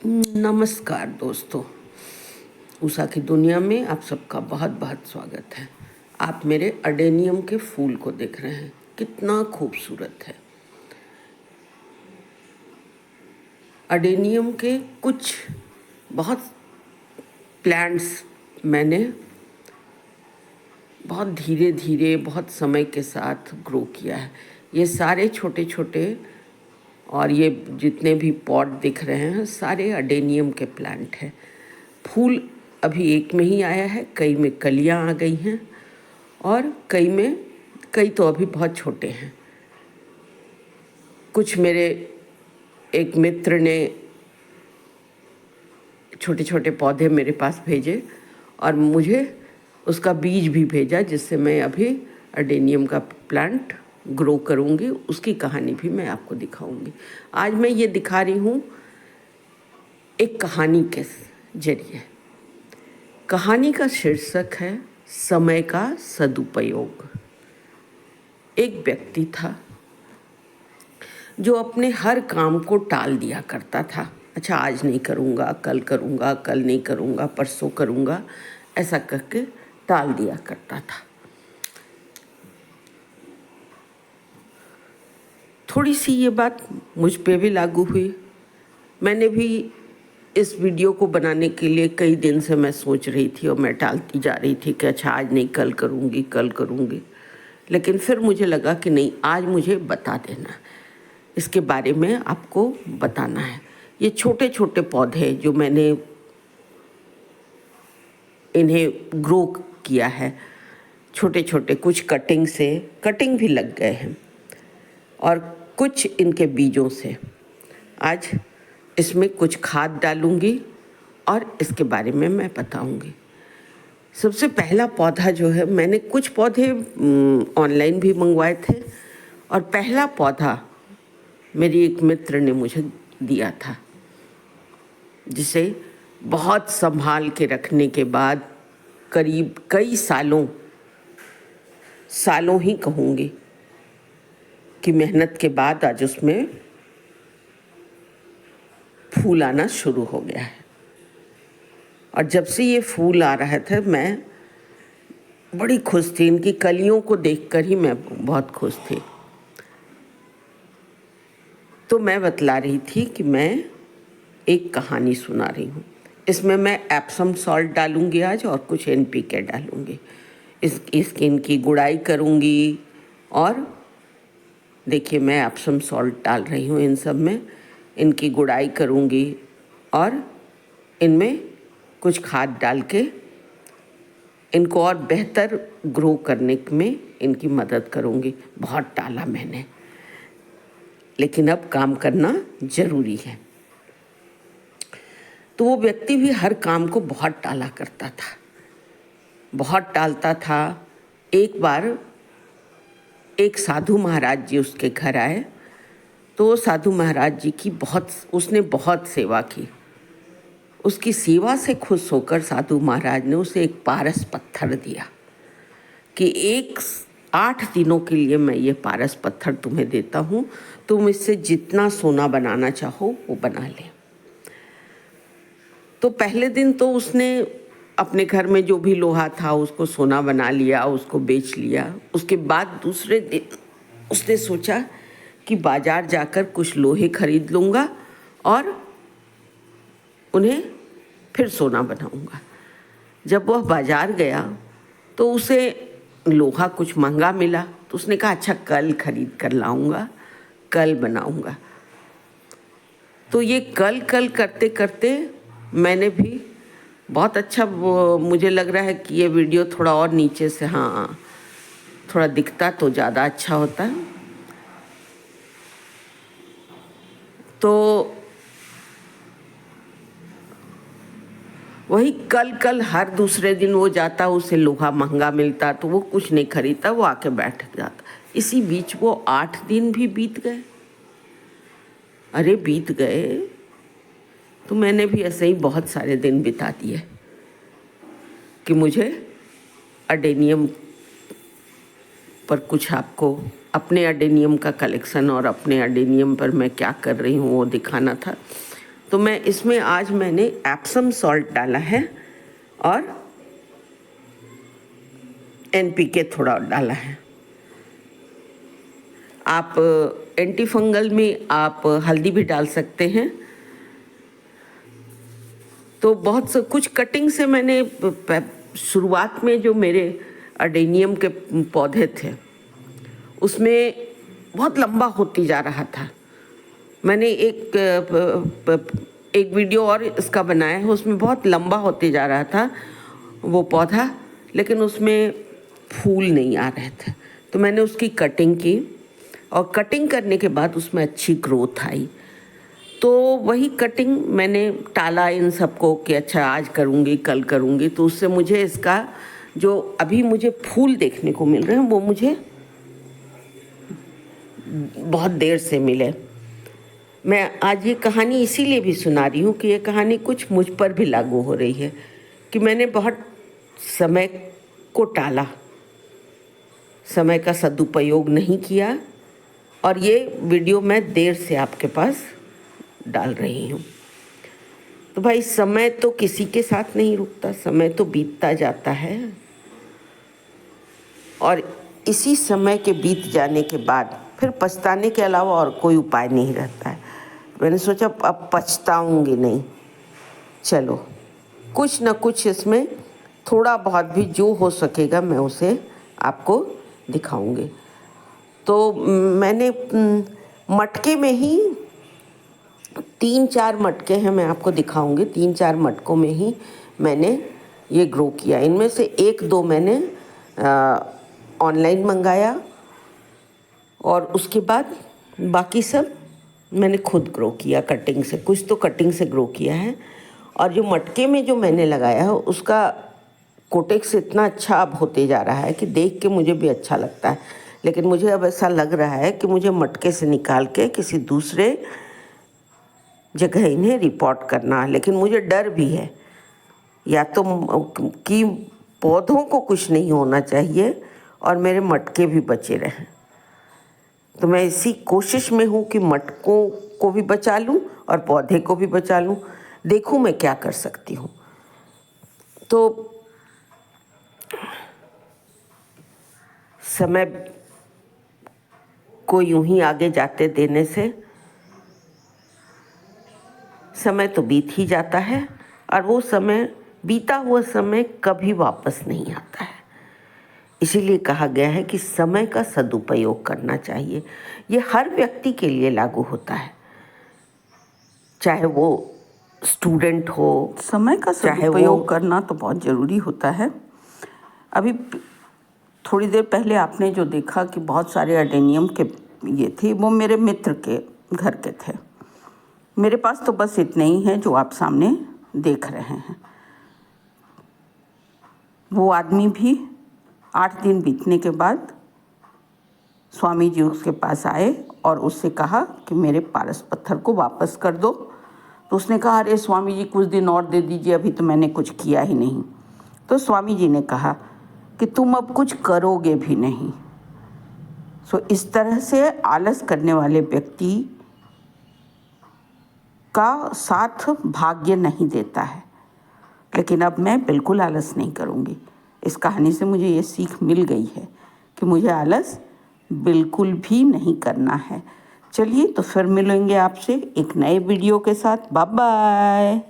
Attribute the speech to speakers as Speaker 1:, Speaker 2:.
Speaker 1: नमस्कार दोस्तों। उषा की दुनिया में आप सबका बहुत बहुत स्वागत है। आप मेरे अडेनियम के फूल को देख रहे हैं, कितना खूबसूरत है। अडेनियम के कुछ बहुत प्लांट्स मैंने बहुत धीरे धीरे बहुत समय के साथ ग्रो किया है। ये सारे छोटे छोटे और ये जितने भी पॉट दिख रहे हैं सारे अडेनियम के प्लांट हैं। फूल अभी एक में ही आया है, कई में कलियां आ गई हैं और कई तो अभी बहुत छोटे हैं। कुछ मेरे एक मित्र ने छोटे छोटे पौधे मेरे पास भेजे और मुझे उसका बीज भी भेजा, जिससे मैं अभी अडेनियम का प्लांट ग्रो करूँगी। उसकी कहानी भी मैं आपको दिखाऊंगी। आज मैं ये दिखा रही हूँ एक कहानी के जरिए। कहानी का शीर्षक है समय का सदुपयोग। एक व्यक्ति था जो अपने हर काम को टाल दिया करता था। अच्छा, आज नहीं करूँगा, कल करूँगा, कल नहीं करूँगा, परसों करूँगा, ऐसा करके टाल दिया करता था। थोड़ी सी ये बात मुझ पे भी लागू हुई। मैंने भी इस वीडियो को बनाने के लिए कई दिन से मैं सोच रही थी और मैं टालती जा रही थी कि अच्छा आज नहीं, कल करूँगी, कल करूँगी। लेकिन फिर मुझे लगा कि नहीं, आज मुझे बता देना, इसके बारे में आपको बताना है। ये छोटे छोटे पौधे जो मैंने इन्हें ग्रो किया है, छोटे छोटे, कुछ कटिंग भी लग गए हैं और कुछ इनके बीजों से। आज इसमें कुछ खाद डालूंगी और इसके बारे में मैं बताऊंगी। सबसे पहला पौधा जो है, मैंने कुछ पौधे ऑनलाइन भी मंगवाए थे और पहला पौधा मेरी एक मित्र ने मुझे दिया था, जिसे बहुत संभाल के रखने के बाद करीब कई सालों ही कहूँगी कि मेहनत के बाद आज उसमें फूल आना शुरू हो गया है। और जब से ये फूल आ रहा था मैं बड़ी खुश थी। इनकी कलियों को देखकर ही मैं बहुत खुश थी। तो मैं बतला रही थी कि मैं एक कहानी सुना रही हूँ। इसमें मैं एप्सम सॉल्ट डालूंगी आज और कुछ NPK डालूंगी। इसकी इनकी गुड़ाई करूँगी। और देखिए, मैं एप्सम सॉल्ट डाल रही हूँ इन सब में, इनकी गुड़ाई करूँगी और इनमें कुछ खाद डाल के इनको और बेहतर ग्रो करने में इनकी मदद करूँगी। बहुत टाला मैंने, लेकिन अब काम करना ज़रूरी है। तो वो व्यक्ति भी हर काम को बहुत टाला करता था, बहुत टालता था। एक बार एक साधु महाराज जी उसके घर आए, तो साधु महाराज जी की उसने बहुत सेवा की। उसकी सेवा से खुश होकर साधु महाराज ने उसे एक पारस पत्थर दिया कि 8 दिनों के लिए मैं ये पारस पत्थर तुम्हें देता हूँ, तुम इससे जितना सोना बनाना चाहो वो बना ले। तो पहले दिन तो उसने अपने घर में जो भी लोहा था उसको सोना बना लिया, उसको बेच लिया। उसके बाद दूसरे दिन उसने सोचा कि बाजार जाकर कुछ लोहे खरीद लूँगा और उन्हें फिर सोना बनाऊँगा। जब वह बाजार गया तो उसे लोहा कुछ महंगा मिला, तो उसने कहा अच्छा कल खरीद कर लाऊँगा, कल बनाऊँगा। तो ये कल करते करते मैंने भी बहुत अच्छा, मुझे लग रहा है कि ये वीडियो थोड़ा और नीचे से, हाँ, थोड़ा दिखता तो ज़्यादा अच्छा होता। तो वही कल हर दूसरे दिन वो जाता, उसे लोहा महंगा मिलता तो वो कुछ नहीं खरीदता, वो आके बैठ जाता। इसी बीच वो 8 दिन भी बीत गए। अरे बीत गए तो मैंने भी ऐसे ही बहुत सारे दिन बिता दिए कि मुझे अडेनियम पर कुछ आपको अपने अडेनियम का कलेक्शन और अपने अडेनियम पर मैं क्या कर रही हूँ वो दिखाना था। तो मैं इसमें आज मैंने एप्सम सॉल्ट डाला है और NPK थोड़ा डाला है। आप एंटी फंगल में आप हल्दी भी डाल सकते हैं। तो बहुत से कुछ कटिंग से मैंने शुरुआत में जो मेरे अडेनियम के पौधे थे उसमें बहुत लंबा होती जा रहा था। मैंने एक वीडियो और इसका बनाया है, उसमें बहुत लंबा होते जा रहा था वो पौधा, लेकिन उसमें फूल नहीं आ रहे थे। तो मैंने उसकी कटिंग की और कटिंग करने के बाद उसमें अच्छी ग्रोथ आई। तो वही कटिंग मैंने टाला इन सबको कि अच्छा आज करूँगी कल करूँगी, तो उससे मुझे इसका जो अभी मुझे फूल देखने को मिल रहे हैं वो मुझे बहुत देर से मिले। मैं आज ये कहानी इसीलिए भी सुना रही हूँ कि ये कहानी कुछ मुझ पर भी लागू हो रही है कि मैंने बहुत समय को टाला, समय का सदुपयोग नहीं किया, और ये वीडियो मैं देर से आपके पास डाल रही हूँ। तो भाई समय तो किसी के साथ नहीं रुकता, समय तो बीतता जाता है, और इसी समय के बीत जाने के बाद फिर पछताने के अलावा और कोई उपाय नहीं रहता है। मैंने सोचा अब पछताऊंगी नहीं, चलो कुछ न कुछ इसमें थोड़ा बहुत भी जो हो सकेगा मैं उसे आपको दिखाऊंगी। तो मैंने मटके में ही 3-4 मटके हैं, मैं आपको दिखाऊंगी। 3-4 मटकों में ही मैंने ये ग्रो किया। इनमें से 1-2 मैंने ऑनलाइन मंगाया और उसके बाद बाकी सब मैंने खुद ग्रो किया कटिंग से। कुछ तो कटिंग से ग्रो किया है, और जो मटके में जो मैंने लगाया है उसका कोटेक्स इतना अच्छा अब होते जा रहा है कि देख के मुझे भी अच्छा लगता है। लेकिन मुझे अब ऐसा लग रहा है कि मुझे मटके से निकाल के किसी दूसरे जगह इन्हें रिपोर्ट करना, लेकिन मुझे डर भी है या तो कि पौधों को कुछ नहीं होना चाहिए और मेरे मटके भी बचे रहें। तो मैं इसी कोशिश में हूँ कि मटकों को भी बचा लूँ और पौधे को भी बचा लूँ। देखूँ मैं क्या कर सकती हूँ। तो समय को यूं ही आगे जाते देने से समय तो बीत ही जाता है, और वो समय, बीता हुआ समय कभी वापस नहीं आता है। इसीलिए कहा गया है कि समय का सदुपयोग करना चाहिए। ये हर व्यक्ति के लिए लागू होता है, चाहे वो स्टूडेंट हो।
Speaker 2: समय का सदुपयोग करना तो बहुत ज़रूरी होता है। अभी थोड़ी देर पहले आपने जो देखा कि बहुत सारे अडेनियम के ये थे, वो मेरे मित्र के घर के थे। मेरे पास तो बस इतने ही हैं जो आप सामने देख रहे हैं। वो आदमी भी 8 दिन बीतने के बाद स्वामी जी उसके पास आए और उससे कहा कि मेरे पारस पत्थर को वापस कर दो। तो उसने कहा, अरे स्वामी जी कुछ दिन और दे दीजिए, अभी तो मैंने कुछ किया ही नहीं। तो स्वामी जी ने कहा कि तुम अब कुछ करोगे भी नहीं। सो इस तरह से आलस करने वाले व्यक्ति का साथ भाग्य नहीं देता है। लेकिन अब मैं बिल्कुल आलस नहीं करूँगी। इस कहानी से मुझे ये सीख मिल गई है कि मुझे आलस बिल्कुल भी नहीं करना है। चलिए तो फिर मिलेंगे आपसे एक नए वीडियो के साथ। Bye bye.